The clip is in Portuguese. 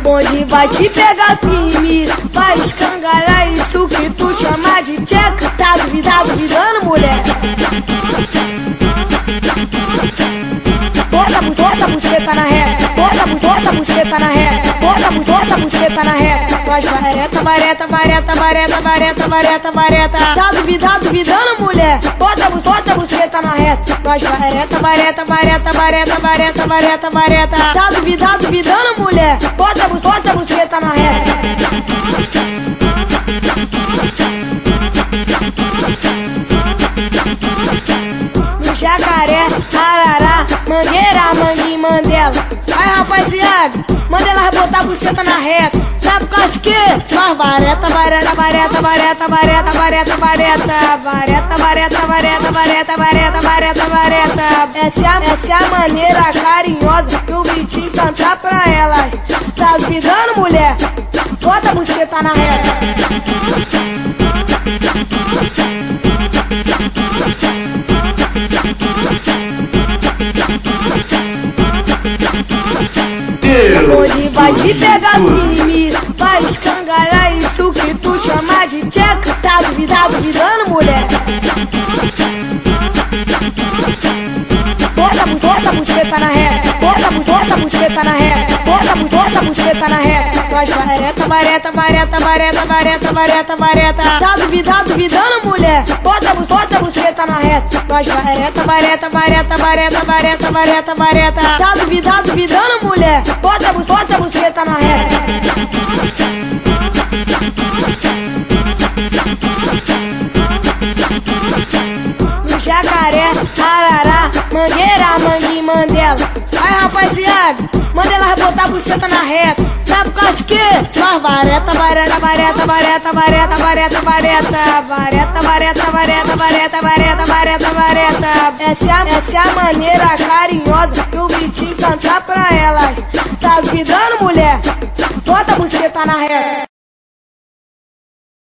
bonde vai te pegar firme, vai escangalhar isso que tu chama de tcheca. Tá duvidando, mulher? Bota a buceta na reta, bota a buceta na reta, bota a buceta na reta. Faz vareta. Tá duvidando, mulher? Bota a buceta na reta. Faz vareta. Tá duvidando, mulher? Bota a buceta na reta. Jacaré, arará, mangueira, mangue, mandela. Aí, rapaziada, manda ela botar a buceta na reta. Sabe por causa de quê? Nós vareta. Essa é a maneira carinhosa que o Vitinho cantar pra elas. Tá duvidando, mulher? Bota a buceta na reta. Onde vai te pegar firme, vai escangalhar isso que tu chama de tcheca. Tá duvidando, mulher? Bota a buceta na reta, bota a buceta na reta, bota a buceta na reta. Faz vareta. Tá duvidando, mulher? Bota a buceta na reta. Faz vareta. Tá duvidando, mulher? Bota a buceta na reta. Jacaré, arará, mangueira, mangue, mandela. Aí, rapaziada, manda ela botar a buceta na reta. Sabe por causa de quê? Nós vareta. Essa é a maneira